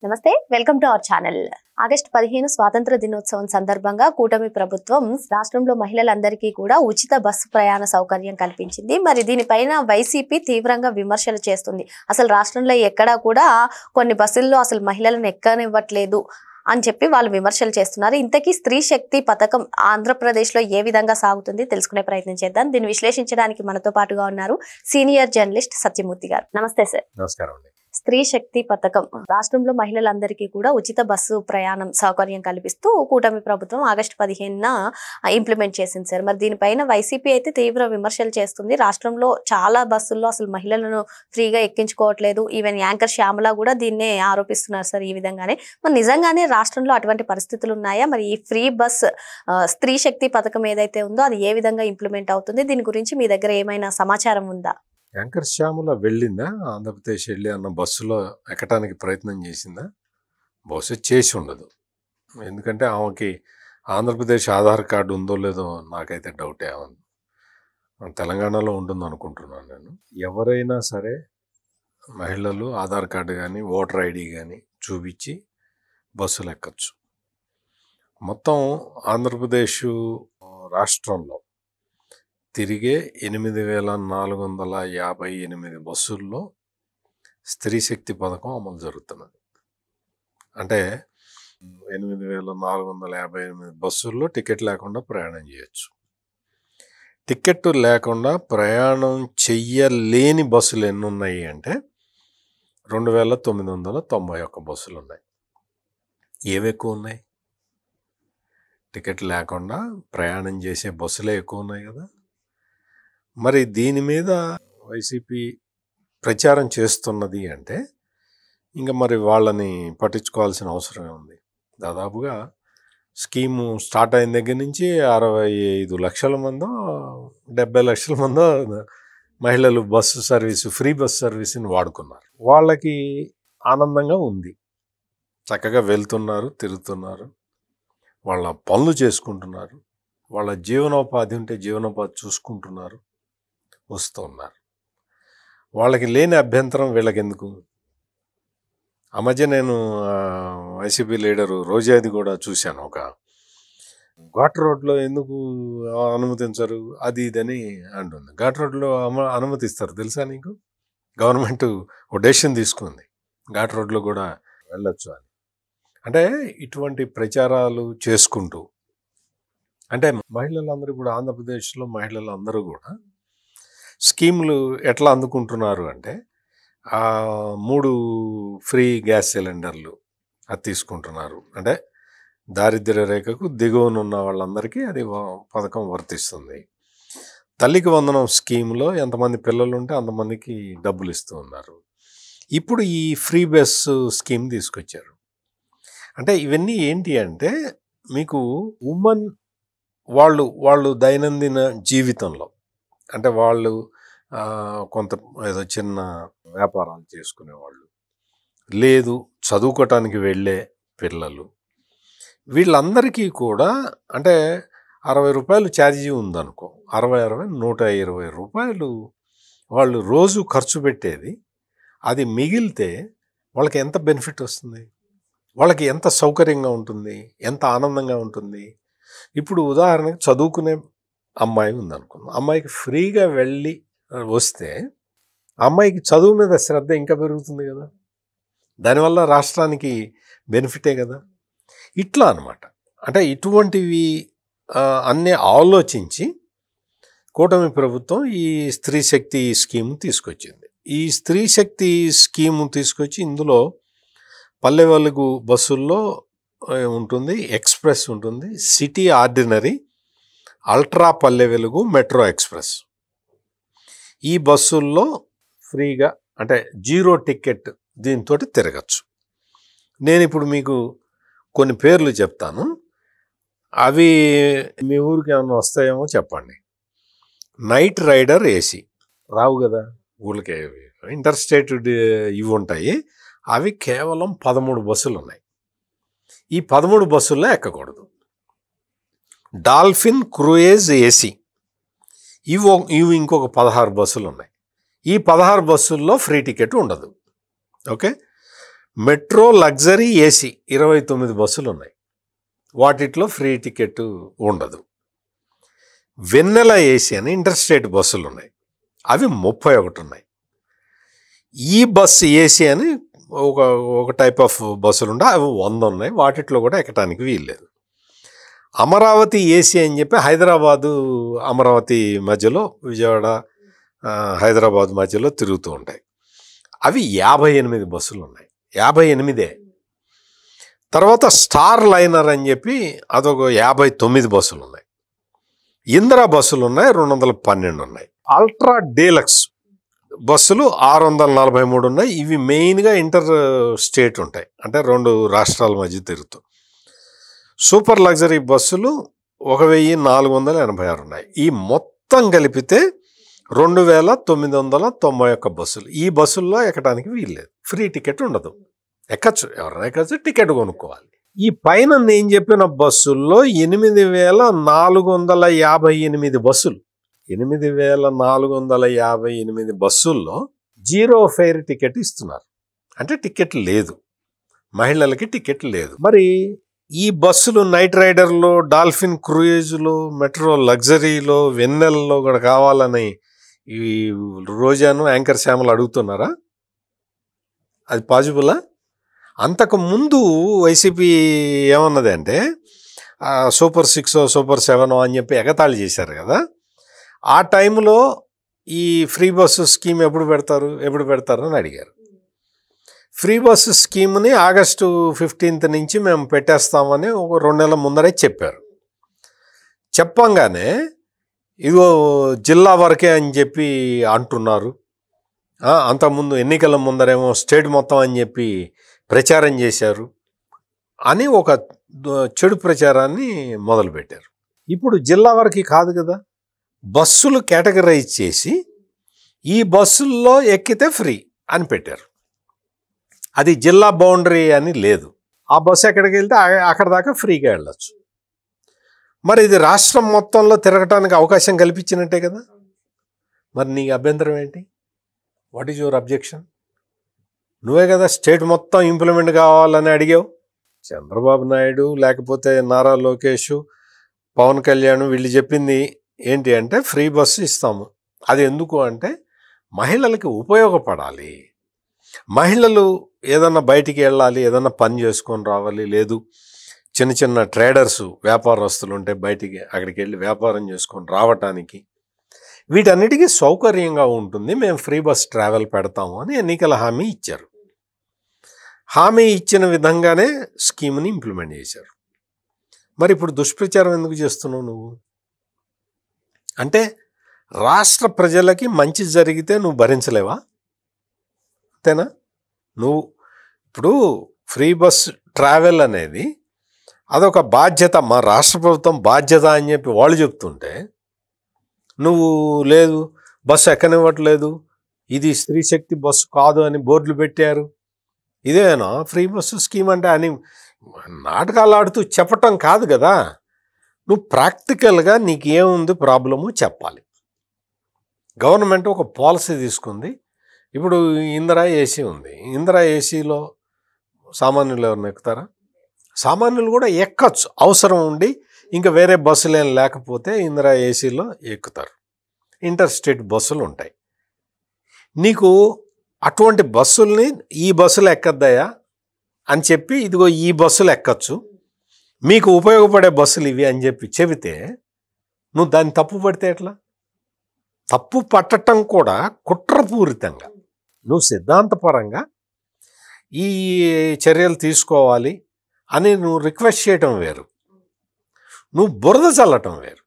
నమస్తే, welcome to our channel. August 15 స్వాతంత్ర దినోత్సవం సందర్భంగా కూటమి ప్రభుత్వం రాష్ట్రంలో మహిళలందరికీ కూడా ఉచిత బస్సు ప్రయాణ సౌకర్యం కల్పించింది. మరి దీనిపైన వైసీపీ తీవ్రంగా విమర్శలు చేస్తుంది. అసలు రాష్ట్రంలో ఎక్కడా కూడా కొన్ని బస్సుల్లో అసలు మహిళలను ఎక్కనివ్వట్లేదు అని చెప్పి వాళ్ళు విమర్శలు చేస్తున్నారు. ఇంతకీ స్త్రీ శక్తి పథకం ఆంధ్రప్రదేశ్లో ఏ విధంగా సాగుతుంది తెలుసుకునే ప్రయత్నం చేద్దాం. దీన్ని విశ్లేషించడానికి మనతో పాటుగా ఉన్నారు సీనియర్ జర్నలిస్ట్ సత్యమూర్తి గారు. నమస్తే సార్. నమస్కారం అండి. స్త్రీ శక్తి పథకం రాష్ట్రంలో మహిళలందరికీ కూడా ఉచిత బస్సు ప్రయాణం సౌకర్యం కల్పిస్తూ కూటమి ప్రభుత్వం ఆగస్టు 15న ఇంప్లిమెంట్ చేసింది సార్. మరి దీనిపైన వైసీపీ అయితే తీవ్ర విమర్శలు చేస్తుంది. రాష్ట్రంలో చాలా బస్సుల్లో అసలు మహిళలను ఫ్రీగా ఎక్కించుకోవట్లేదు. ఈవెన్ యాంకర్ శ్యామల కూడా దీన్నే ఆరోపిస్తున్నారు సార్. ఈ విధంగానే మరి నిజంగానే రాష్ట్రంలో అటువంటి పరిస్థితులు ఉన్నాయా? మరి ఈ ఫ్రీ బస్ స్త్రీ శక్తి పథకం ఏదైతే ఉందో అది ఏ విధంగా ఇంప్లిమెంట్ అవుతుంది? దీని గురించి మీ దగ్గర ఏమైనా సమాచారం ఉందా? యాంకర్ శ్యామల వెళ్ళిందా? ఆంధ్రప్రదేశ్ వెళ్ళి అన్న బస్సులో ఎక్కడానికి ప్రయత్నం చేసిందా? బహుశా చేసి ఉండదు. ఎందుకంటే ఆమెకి ఆంధ్రప్రదేశ్ ఆధార్ కార్డు ఉందో లేదో నాకైతే డౌటే. తెలంగాణలో ఉంటుంది అనుకుంటున్నాను నేను. ఎవరైనా సరే మహిళలు ఆధార్ కార్డు కానీ ఓటర్ ఐడి కానీ చూపించి బస్సులు ఎక్కచ్చు. మొత్తం ఆంధ్రప్రదేశ్ రాష్ట్రంలో తిరిగే 8,458 బస్సుల్లో స్త్రీ శక్తి పథకం అమలు జరుగుతున్నది. అంటే 8,458 బస్సుల్లో టికెట్ లేకుండా ప్రయాణం చేయొచ్చు. టికెట్ లేకుండా ప్రయాణం చెయ్యలేని బస్సులు ఎన్ని ఉన్నాయి అంటే 2,991 బస్సులు ఉన్నాయి. ఏవి ఎక్కువ ఉన్నాయి? టికెట్ లేకుండా ప్రయాణం చేసే బస్సులే ఎక్కువ ఉన్నాయి కదా. మరి దీని మీద వైసీపీ ప్రచారం చేస్తున్నది అంటే ఇంకా మరి వాళ్ళని పట్టించుకోవాల్సిన అవసరమే ఉంది. దాదాపుగా స్కీము స్టార్ట్ అయిన దగ్గర నుంచి 65 లక్షల మందో 70 లక్షల మందో మహిళలు బస్సు సర్వీసు, ఫ్రీ బస్సు సర్వీస్ని వాడుకున్నారు. వాళ్ళకి ఆనందంగా ఉంది. చక్కగా వెళ్తున్నారు, తిరుగుతున్నారు, వాళ్ళ పనులు చేసుకుంటున్నారు, వాళ్ళ జీవనోపాధి ఉంటే జీవనోపాధి చూసుకుంటున్నారు, వస్తూ ఉన్నారు. వాళ్ళకి లేని అభ్యంతరం వీళ్ళకి ఎందుకు? ఆ మధ్య నేను వైసీపీ లీడరు రోజాది కూడా చూశాను. ఒక ఘాట్ రోడ్లో ఎందుకు అనుమతించరు అది ఇదని అంటుంది. ఘాట్ రోడ్లో అనుమతిస్తారు తెలుసా నీకు? గవర్నమెంట్ ఒక డెసిషన్ తీసుకుంది ఘాట్ రోడ్లో కూడా వెళ్ళొచ్చు అని. అంటే ఇటువంటి ప్రచారాలు చేసుకుంటూ, అంటే మహిళలందరూ ఇప్పుడు ఆంధ్రప్రదేశ్లో మహిళలందరూ కూడా స్కీములు ఎట్లా అందుకుంటున్నారు అంటే 3 ఫ్రీ గ్యాస్ సిలిండర్లు అది తీసుకుంటున్నారు. అంటే దారిద్ర్య రేఖకు దిగువనున్న వాళ్ళందరికీ అది పథకం వర్తిస్తుంది. తల్లికి వందనం స్కీమ్లో ఎంతమంది పిల్లలు ఉంటే అంతమందికి డబ్బులు ఇస్తూ ఉన్నారు. ఇప్పుడు ఈ ఫ్రీ బస్ స్కీమ్ తీసుకొచ్చారు. అంటే ఇవన్నీ ఏంటి అంటే మీకు ఉమెన్ వాళ్ళు దైనందిన జీవితంలో, అంటే వాళ్ళు కొంత ఏదో చిన్న వ్యాపారాలు చేసుకునేవాళ్ళు, లేదు చదువుకోవటానికి వెళ్ళే పిల్లలు, వీళ్ళందరికీ కూడా అంటే 60 రూపాయలు ఛార్జీ ఉందనుకో, 120 రూపాయలు వాళ్ళు రోజు ఖర్చు పెట్టేది, అది మిగిలితే వాళ్ళకి ఎంత బెనిఫిట్ వస్తుంది? వాళ్ళకి ఎంత సౌకర్యంగా ఉంటుంది? ఎంత ఆనందంగా ఉంటుంది? ఇప్పుడు ఉదాహరణకు చదువుకునే అమ్మాయి ఉందనుకున్నాం. అమ్మాయికి ఫ్రీగా వెళ్ళి వస్తే అమ్మాయికి చదువు మీద శ్రద్ధ ఇంకా పెరుగుతుంది కదా. దానివల్ల రాష్ట్రానికి బెనిఫిటే కదా. ఇట్లా అన్నమాట. అంటే ఇటువంటివి అన్నీ ఆలోచించి కూటమి ప్రభుత్వం ఈ స్త్రీ శక్తి స్కీమ్ తీసుకొచ్చింది. ఈ స్త్రీ శక్తి స్కీము తీసుకొచ్చి ఇందులో పల్లె వెలుగు బస్సుల్లో ఉంటుంది, ఎక్స్ప్రెస్ ఉంటుంది, city ordinary, ultra Palle Velugu, metro express. ఈ బస్సుల్లో ఫ్రీగా అంటే 0 టికెట్ దీంతో తిరగచ్చు. నేను ఇప్పుడు మీకు కొన్ని పేర్లు చెప్తాను, అవి మీ ఊరికి ఏమైనా వస్తాయేమో చెప్పండి. నైట్ రైడర్ ఏసీ రావు కదా ఊళ్ళకి, ఇంటర్ స్టేట్ ఇవి ఉంటాయి. అవి కేవలం 13 బస్సులు ఉన్నాయి. ఈ 13 బస్సుల్లో ఎక్కకూడదు. డాల్ఫిన్ క్రూయేజ్ ఏసీ ఇవి ఇంకొక 16 బస్సులు ఉన్నాయి. ఈ 16 బస్సుల్లో ఫ్రీ టికెట్ ఉండదు. ఓకే. మెట్రో లగ్జరీ ఏసీ 29 బస్సులు ఉన్నాయి, వాటిట్లో ఫ్రీ టికెట్ ఉండదు. వెన్నెల ఏసీ అని ఇంటర్స్టేట్ బస్సులు ఉన్నాయి, అవి 31 ఉన్నాయి. ఈ బస్సు ఏసీ అని ఒక టైప్ ఆఫ్ బస్సులు ఉండే, అవి 100 ఉన్నాయి, వాటిట్లో కూడా ఎక్కడానికి వీల్లేదు. అమరావతి ఏసీ అని చెప్పి హైదరాబాదు అమరావతి మధ్యలో, విజయవాడ హైదరాబాద్ మధ్యలో తిరుగుతూ ఉంటాయి, అవి 58 బస్సులు ఉన్నాయి, 58. తర్వాత స్టార్ లైనర్ అని చెప్పి అదొక 59 బస్సులు ఉన్నాయి. ఇందిరా బస్సులు ఉన్నాయి, 212 ఉన్నాయి. అల్ట్రా డీలక్స్ బస్సులు 643 ఉన్నాయి. ఇవి మెయిన్గా ఇంటర్ స్టేట్ ఉంటాయి, అంటే 2 రాష్ట్రాల మధ్య తిరుగుతూ. సూపర్ లగ్జరీ బస్సులు 1486 ఉన్నాయి. ఈ మొత్తం కలిపితే 2991 బస్సులు. ఈ బస్సుల్లో ఎక్కడానికి వీల్లేదు, ఫ్రీ టికెట్ ఉండదు. ఎక్కచ్చు, ఎవరైనా ఎక్కచ్చు, టికెట్ కొనుక్కోవాలి. ఈ పైన నేను చెప్పిన బస్సుల్లో 8458 బస్సులు, 8458 బస్సుల్లో 0 ఫేర్ టికెట్ ఇస్తున్నారు, అంటే టికెట్ లేదు, మహిళలకి టికెట్ లేదు. మరి ఈ బస్సులు నైట్ రైడర్లు, డాల్ఫిన్ క్రూయిజ్లు, మెట్రో లగ్జరీలో, వెన్నెల్లో కూడా కావాలని ఈ రోజాను యాంకర్ శ్యామలు అడుగుతున్నారా? అది పాజిబులా? అంతకు ముందు వైసీపీ ఏమన్నది అంటే సూపర్ 6 సూపర్ 7 అని చెప్పి ఎగతాళి చేశారు కదా. ఆ టైంలో ఈ ఫ్రీ బస్సు స్కీమ్ ఎప్పుడు పెడతారు అని అడిగారు. ఫ్రీ బస్సు స్కీమ్ని ఆగస్టు 15 నుంచి మేము పెట్టేస్తామని ఒక 2 నెలల ముందరే చెప్పారు. చెప్పంగానే ఇదిగో జిల్లా వరకే అని చెప్పి అంటున్నారు, అంతకుముందు ఎన్నికల ముందరేమో స్టేట్ మొత్తం అని చెప్పి ప్రచారం చేశారు అని ఒక చెడు ప్రచారాన్ని మొదలుపెట్టారు. ఇప్పుడు జిల్లా వరకు కాదు కదా, బస్సులు కేటగరైజ్ చేసి ఈ బస్సుల్లో ఎక్కితే ఫ్రీ అని పెట్టారు. అది జిల్లా బౌండరీ అని లేదు, ఆ బస్సు ఎక్కడికి వెళ్తే అక్కడ దాకా ఫ్రీగా వెళ్ళచ్చు. మరి ఇది రాష్ట్రం మొత్తంలో తిరగటానికి అవకాశం కల్పించినట్టే కదా. మరి నీ అభ్యంతరం ఏంటి? What is your objection? నువ్వే కదా స్టేట్ మొత్తం ఇంప్లిమెంట్ కావాలని అడిగావు. చంద్రబాబు నాయుడు లేకపోతే నారా లోకేష్, పవన్ కళ్యాణ్ వీళ్ళు చెప్పింది ఏంటి అంటే ఫ్రీ బస్సు ఇస్తాము. అది ఎందుకు అంటే మహిళలకి ఉపయోగపడాలి, మహిళలు ఏదన్నా బయటికి వెళ్ళాలి, ఏదన్నా పని చేసుకొని రావాలి, లేదు చిన్న చిన్న ట్రేడర్స్ వ్యాపారస్తులు ఉంటే బయటికి అక్కడికి వెళ్ళి వ్యాపారం చేసుకొని రావటానికి, వీటన్నిటికీ సౌకర్యంగా ఉంటుంది, మేము ఫ్రీ బస్ ట్రావెల్ పెడతాము అని ఎన్నికల హామీ ఇచ్చారు. హామీ ఇచ్చిన విధంగానే స్కీమ్ని ఇంప్లిమెంట్ చేశారు. మరి ఇప్పుడు దుష్ప్రచారం ఎందుకు చేస్తున్నావు నువ్వు? అంటే రాష్ట్ర ప్రజలకి మంచి జరిగితే నువ్వు భరించలేవా? అంతేనా? నువ్వు ఇప్పుడు ఫ్రీ బస్ ట్రావెల్ అనేది అదొక బాధ్యత, మా రాష్ట్ర ప్రభుత్వం బాధ్యత అని చెప్పి వాళ్ళు చెప్తుంటే నువ్వు లేదు బస్సు ఎక్కనివ్వట్లేదు, ఇది స్త్రీ శక్తి బస్సు కాదు అని బోర్డులు పెట్టారు. ఇదేనా ఫ్రీ బస్సు స్కీమ్ అంటే అని నాటకాలు ఆడుతూ చెప్పటం కాదు కదా. నువ్వు ప్రాక్టికల్గా నీకు ఏముంది ప్రాబ్లము చెప్పాలి. గవర్నమెంట్ ఒక పాలసీ తీసుకుంది. ఇప్పుడు ఇందిరా ఏసీ ఉంది, ఇందిరా ఏసీలో సామాన్యులు ఎవరిని ఎక్కుతారా? సామాన్యులు కూడా ఎక్కచ్చు, అవసరం ఉండి ఇంకా వేరే బస్సులు ఏం లేకపోతే ఇందిరా ఏసీలో ఎక్కుతారు. ఇంటర్ స్టేట్ బస్సులు ఉంటాయి. నీకు అటువంటి బస్సుల్ని ఈ బస్సులు ఎక్కద్దయా అని చెప్పి ఇదిగో ఈ బస్సులు ఎక్కచ్చు, మీకు ఉపయోగపడే బస్సులు ఇవి అని చెప్పి చెబితే నువ్వు దాన్ని తప్పు పడితే ఎట్లా? తప్పు పట్టడం కూడా కుట్రపూరితంగా నువ్వు సిద్ధాంతపరంగా ఈ చర్యలు తీసుకోవాలి అని నువ్వు రిక్వెస్ట్ చేయటం వేరు, నువ్వు బురద చల్లటం వేరు.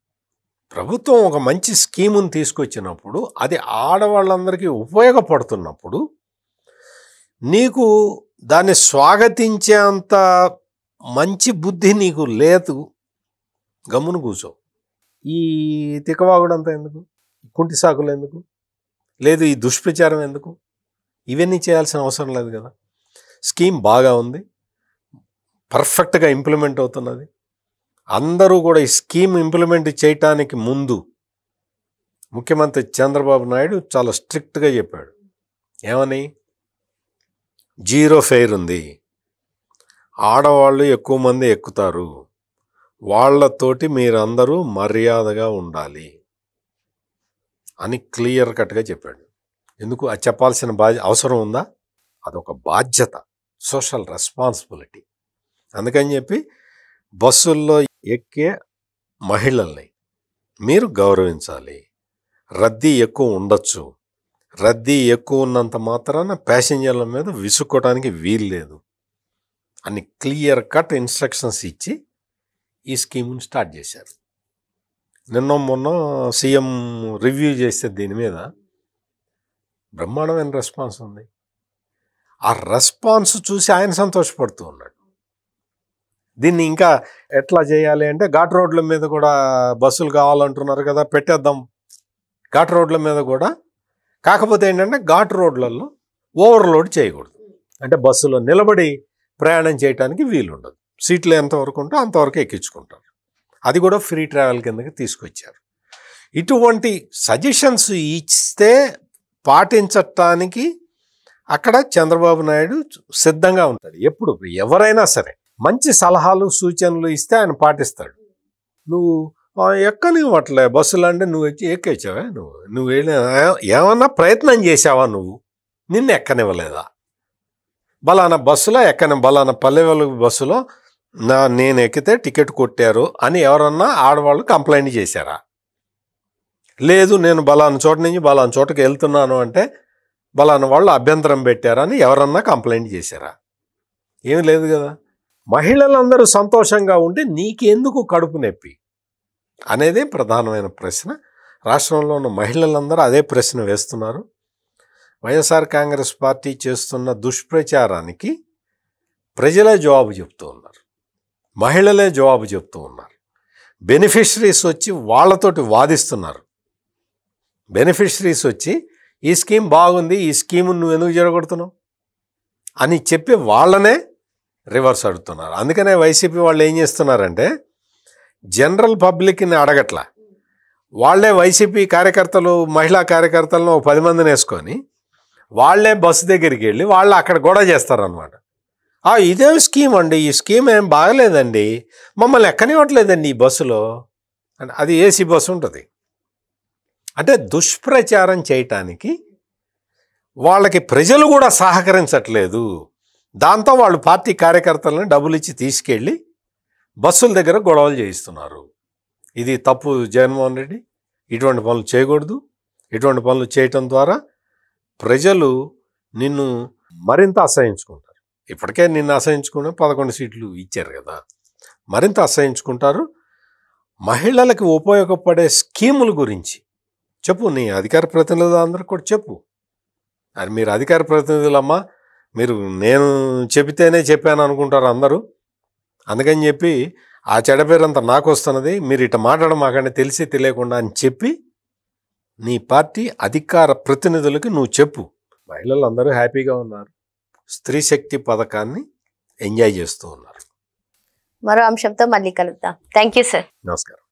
ప్రభుత్వం ఒక మంచి స్కీముని తీసుకొచ్చినప్పుడు అది ఆడవాళ్ళందరికీ ఉపయోగపడుతున్నప్పుడు నీకు దాన్ని స్వాగతించేంత మంచి బుద్ధి నీకు లేదు, గమ్మును కూర్చో. ఈ తికవాగుడంతా ఎందుకు? కుంటి సాకులు ఎందుకు? లేదు ఈ దుష్ప్రచారం ఎందుకు? ఇవన్నీ చేయాల్సిన అవసరం లేదు కదా. స్కీమ్ బాగా ఉంది, పర్ఫెక్ట్గా ఇంప్లిమెంట్ అవుతున్నది. అందరూ కూడా ఈ స్కీమ్ ఇంప్లిమెంట్ చేయటానికి ముందు ముఖ్యమంత్రి చంద్రబాబు నాయుడు చాలా స్ట్రిక్ట్గా చెప్పాడు. ఏమని? జీరో ఫెయిర్ ఉంది, ఆడవాళ్ళు ఎక్కువ మంది ఎక్కుతారు, వాళ్ళతోటి మీరందరూ మర్యాదగా ఉండాలి అని క్లియర్ కట్గా చెప్పాడు. ఎందుకు అది చెప్పాల్సిన అవసరం ఉందా? అదొక బాధ్యత, సోషల్ రెస్పాన్సిబిలిటీ. అందుకని చెప్పి బస్సుల్లో ఎక్కే మహిళల్ని మీరు గౌరవించాలి. రద్దీ ఎక్కువ ఉండొచ్చు, రద్దీ ఎక్కువ ఉన్నంత మాత్రాన ప్యాసింజర్ల మీద విసుక్కోవడానికి వీలు లేదు అని క్లియర్ కట్ ఇన్స్ట్రక్షన్స్ ఇచ్చి ఈ స్కీమ్ని స్టార్ట్ చేశారు. నిన్న మొన్న సీఎం రివ్యూ చేస్తే దీని మీద బ్రహ్మాండమైన రెస్పాన్స్ ఉంది. ఆ రెస్పాన్స్ చూసి ఆయన సంతోషపడుతూ ఉన్నాడు. దీన్ని ఇంకా ఎట్లా చేయాలి అంటే, ఘాట్ రోడ్ల మీద కూడా బస్సులు కావాలంటున్నారు కదా, పెట్టేద్దాం ఘాట్ రోడ్ల మీద కూడా. కాకపోతే ఏంటంటే ఘాట్ రోడ్లలో ఓవర్లోడ్ చేయకూడదు. అంటే బస్సులో నిలబడి ప్రయాణం చేయడానికి వీలు ఉండదు. సీట్లు ఎంతవరకు ఉంటే అంతవరకు ఎక్కించుకుంటారు. అది కూడా ఫ్రీ ట్రావెల్ కిందకి తీసుకొచ్చారు. ఇటువంటి సజెషన్స్ ఇస్తే పాటించటానికి అక్కడ చంద్రబాబు నాయుడు సిద్ధంగా ఉంటాడు. ఎప్పుడు ఎవరైనా సరే మంచి సలహాలు సూచనలు ఇస్తే ఆయన పాటిస్తాడు. నువ్వు ఎక్కనివ్వట్లే బస్సులు అంటే నువ్వు వచ్చి ఎక్కేచ్చావా? నువ్వు ఏమన్నా ప్రయత్నం చేసావా? నువ్వు నిన్ను ఎక్కనివ్వలేదా? బలానా బస్సులో బలానా పల్లెవెలు బస్సులో నేను ఎక్కితే టికెట్ కొట్టారు అని ఎవరన్నా ఆడవాళ్ళు కంప్లైంట్ చేశారా? లేదు, నేను బలానా చోట నుంచి బలానా చోటకి వెళ్తున్నాను అంటే బలానా వాళ్ళు అభ్యంతరం పెట్టారని ఎవరన్నా కంప్లైంట్ చేశారా? ఏమి లేదు కదా. మహిళలందరూ సంతోషంగా ఉంటే నీకెందుకు కడుపు నొప్పి అనేది ప్రధానమైన ప్రశ్న. రాష్ట్రంలో ఉన్న మహిళలందరూ అదే ప్రశ్న వేస్తున్నారు. వైఎస్ఆర్ కాంగ్రెస్ పార్టీ చేస్తున్న దుష్ప్రచారానికి ప్రజలే జవాబు చెప్తూ ఉన్నారు, మహిళలే జవాబు చెప్తూ ఉన్నారు. బెనిఫిషరీస్ వచ్చి వాళ్ళతోటి వాదిస్తున్నారు. బెనిఫిషరీస్ వచ్చి ఈ స్కీమ్ బాగుంది, ఈ స్కీమ్ నువ్వు ఎందుకు జరగొడుతున్నావు అని చెప్పి వాళ్ళనే రివర్స్ అడుగుతున్నారు. అందుకనే వైసీపీ వాళ్ళు ఏం చేస్తున్నారంటే జనరల్ పబ్లిక్ని అడగట్లా, వాళ్ళే వైసీపీ కార్యకర్తలు మహిళా కార్యకర్తలను 10 మందిని వేసుకొని వాళ్ళే బస్సు దగ్గరికి వెళ్ళి వాళ్ళు అక్కడ గొడవ చేస్తారనమాట. ఇదే స్కీమ్ అండి, ఈ స్కీమ్ ఏం బాగలేదండి, మమ్మల్ని ఎక్కనివ్వట్లేదండి ఈ బస్సులో. అది ఏసీ బస్సు ఉంటుంది. అంటే దుష్ప్రచారం చేయటానికి వాళ్ళకి ప్రజలు కూడా సహకరించట్లేదు. దాంతో వాళ్ళు పార్టీ కార్యకర్తలను డబ్బులు ఇచ్చి తీసుకెళ్ళి బస్సుల దగ్గర గొడవలు చేయిస్తున్నారు. ఇది తప్పు జగన్మోహన్ రెడ్డి, ఇటువంటి పనులు చేయకూడదు. ఇటువంటి పనులు చేయటం ద్వారా ప్రజలు నిన్ను మరింత అసహించుకుంటారు. ఇప్పటికే నిన్ను అసహించుకుని 11 సీట్లు ఇచ్చారు కదా, మరింత అసహించుకుంటారు. మహిళలకు ఉపయోగపడే స్కీముల గురించి చెప్పు, నీ అధికార ప్రతినిధులు అందరికీ కూడా చెప్పు. అది మీరు అధికార ప్రతినిధులమ్మా, మీరు నేను చెబితేనే చెప్పాను అనుకుంటారు అందరూ. అందుకని చెప్పి ఆ చెడ్డ పేరంతా నాకు వస్తున్నది, మీరు ఇట్లా మాట్లాడమాకండి తెలిసి తెలియకుండా అని చెప్పి నీ పార్టీ అధికార ప్రతినిధులకి నువ్వు చెప్పు. మహిళలు అందరూ హ్యాపీగా ఉన్నారు, స్త్రీ శక్తి పథకాన్ని ఎంజాయ్ చేస్తూ ఉన్నారు. మరో అంశంతో మళ్ళీ కలుద్దాం. Thank you sir. నమస్కారం.